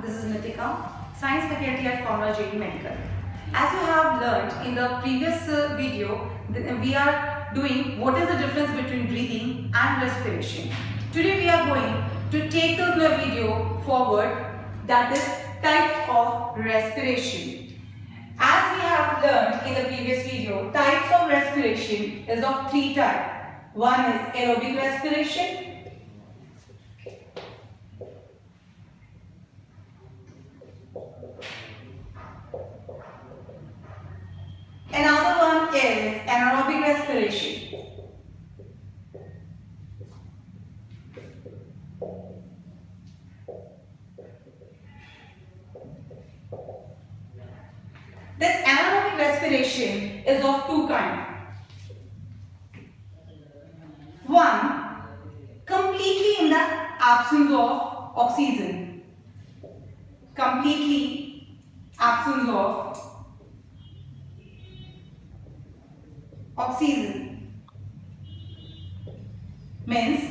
This is Nitika, Science Faculty at JEE Medical. As you have learnt in the previous video, we are doing what is the difference between breathing and respiration. Today we are going to take the video forward, that is types of respiration. As we have learnt in the previous video, types of respiration is of three types. One is aerobic respiration. Another one is anaerobic respiration. This anaerobic respiration is of two kinds. One, completely in the absence of oxygen. Completely absence of oxygen means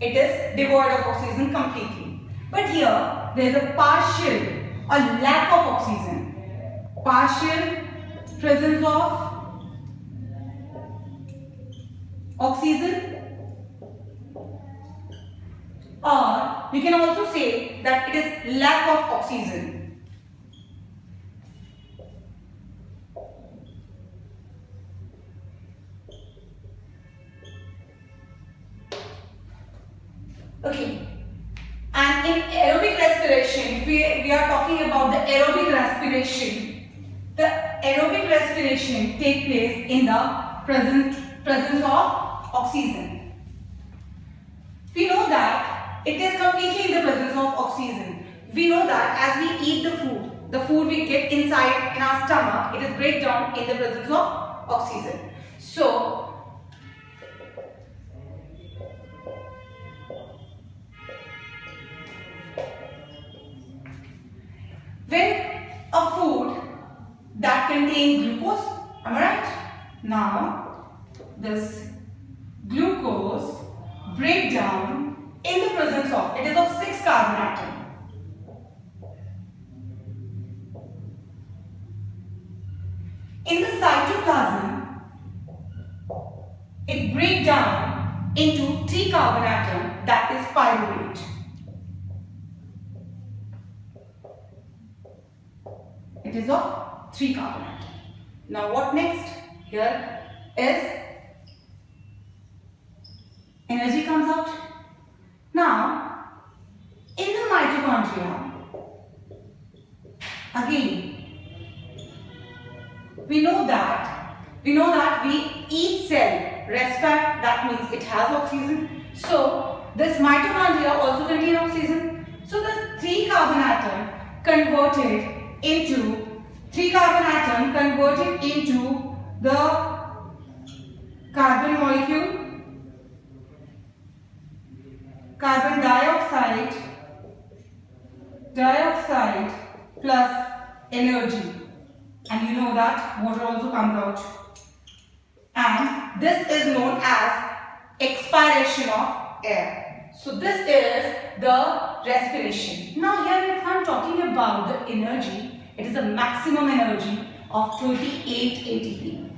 it is devoid of oxygen completely. But here there is a partial or lack of oxygen. Partial presence of oxygen, or we can also say that it is lack of oxygen. Okay, and in aerobic respiration, if we are talking about the aerobic respiration, the aerobic respiration takes place in the presence of oxygen. We know that it is completely in the presence of oxygen. We know that as we eat the food we get inside in our stomach, it is break down in the presence of oxygen. So, when a food that contains glucose, am I right? Now, this glucose break down in the presence of, it is of 6 carbon atom. In the cytoplasm, it break down into 3 carbon atom, that is pyruvate. It is of 3 carbon atom. Now what next? Here is energy comes out. Now in the mitochondria, again we know that we each cell respire, that means it has oxygen. So this mitochondria also contain oxygen. So the 3 carbon atom converted into the carbon molecule, carbon dioxide plus energy, and you know that water also comes out, and this is known as expiration of air. So this is the respiration. Now here if I am talking about the energy, it is a maximum energy of 38 ATP.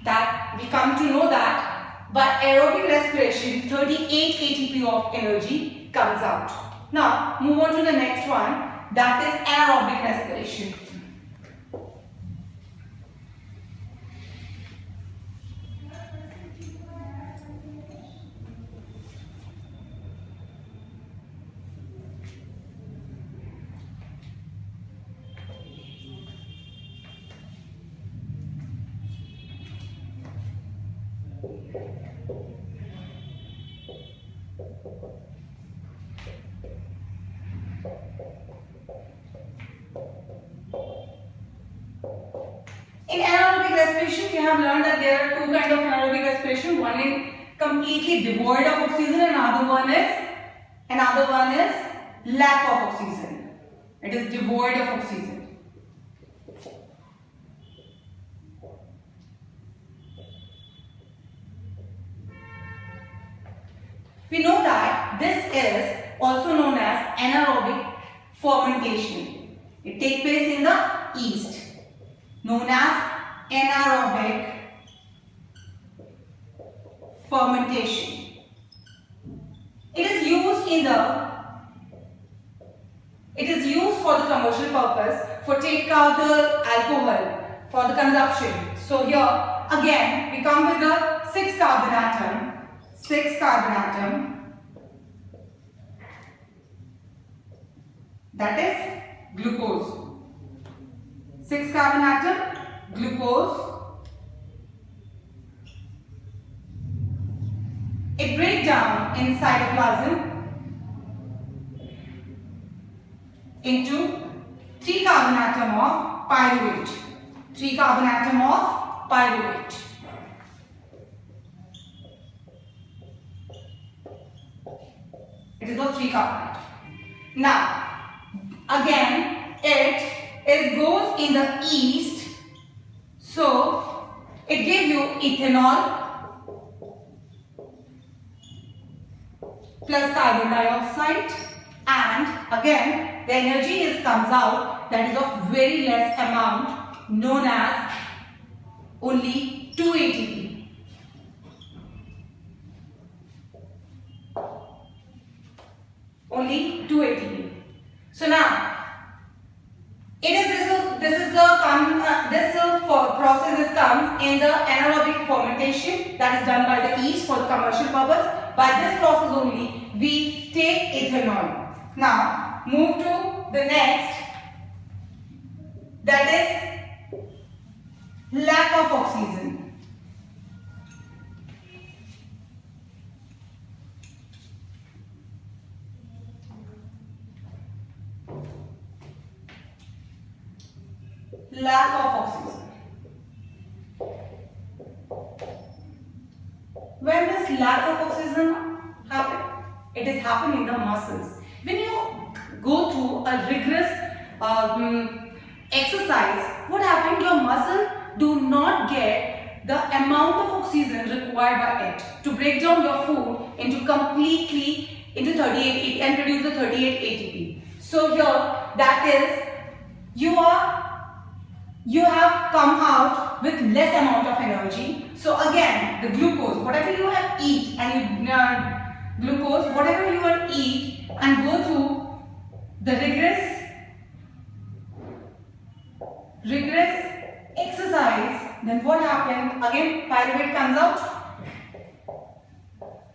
That we come to know that by aerobic respiration 38 ATP of energy comes out. Now move on to the next one, that is anaerobic respiration. In anaerobic respiration, we have learned that there are two kinds of anaerobic respiration. One is completely devoid of oxygen, and another one is lack of oxygen. It is devoid of oxygen. We know that this is also known as anaerobic fermentation. It takes place in the yeast, known as anaerobic fermentation. It is used for the commercial purpose, for take out the alcohol for the consumption. So here again we come with the 6 carbon atom, that is glucose. 6 carbon atom, glucose. It breaks down in cytoplasm into 3 carbon atom of pyruvate. 3 carbon atom of pyruvate. It is of 3 carbon atom. Now, again, it goes in the yeast, so it gives you ethanol plus carbon dioxide, and again the energy comes out, that is of very less amount, known as only 2 ATP. Only 2 ATP. So now, process comes in the anaerobic fermentation, that is done by the yeast for the commercial purpose. By this process only we take ethanol. Now move to the next, that is lack of oxygen. Lack of oxygen. When this lack of oxygen happens, it is happening in the muscles. When you go through a rigorous exercise, what happens? Your muscle do not get the amount of oxygen required by it to break down your food into 38 and produce the 38 ATP. So here, that is, you have come out with less amount of energy. So again, the glucose, whatever you have eat, and glucose, whatever you will eat and go through the rigorous exercise, then what happens? Again, pyruvate comes out.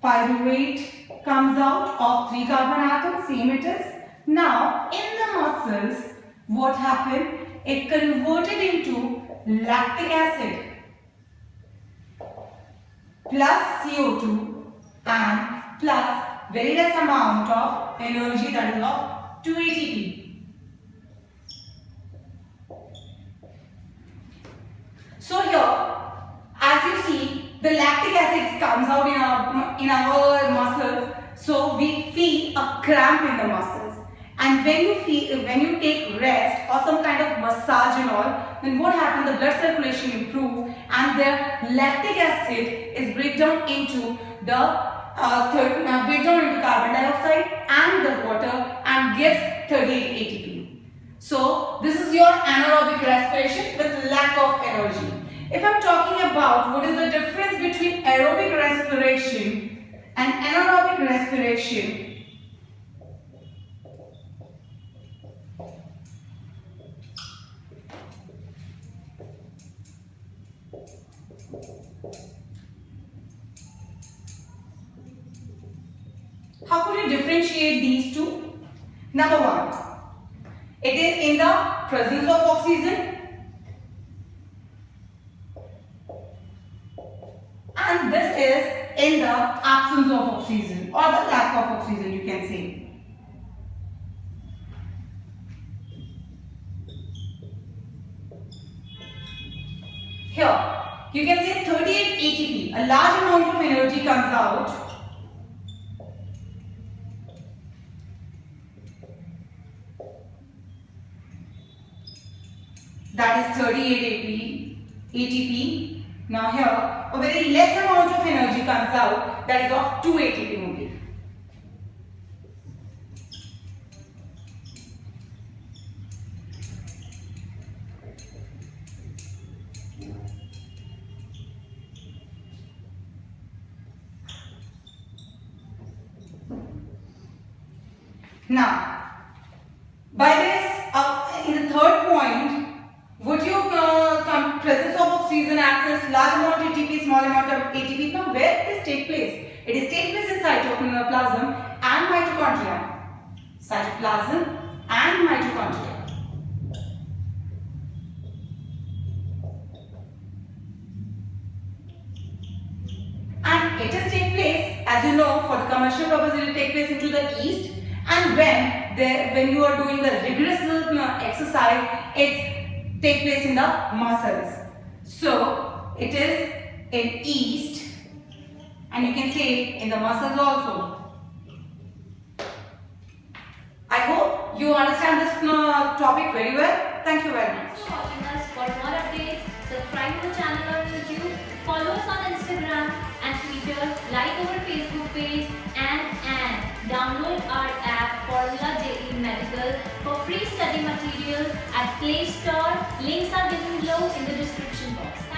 Pyruvate comes out of 3 carbon atoms, same it is. Now, in the muscles, what happened? It converted into lactic acid plus CO2 and plus very less amount of energy, that is of 2 ATP. So here, as you see, the lactic acid comes out in our muscles, so we feel a cramp in the muscles. And when you take rest or some kind of massage and all, then what happens? The blood circulation improves and the lactic acid is break down into carbon dioxide and the water and gives 38 ATP. So this is your anaerobic respiration with lack of energy. If I'm talking about what is the difference between aerobic respiration and anaerobic respiration, how could you differentiate these two? Number one, it is in the presence of oxygen, and this is in the absence of oxygen or the lack of oxygen, you can say. Here, you can say 38 ATP, a large amount of energy comes out. That is 38 ATP. Now here, a very less amount of energy comes out, that is of 2 ATP only. Now, by this, in the third point, would you presence of oxygen access large amount of ATP, small amount of ATP? Now, where does take place? It is take place in cytoplasm and mitochondria. Cytoplasm and mitochondria. And it does take place, as you know, for the commercial purpose, it will take place into the yeast. And when you are doing the rigorous exercise, it takes place in the muscles. So it is in yeast, and you can say in the muscles also. I hope you understand this topic very well. Thank you very much. Thanks for watching us. For more updates, subscribe to the channel on YouTube, follow us on Instagram and Twitter, like our Facebook page, and download our app Formula JEE Medical for free study material at Play Store. Links are given below in the description box.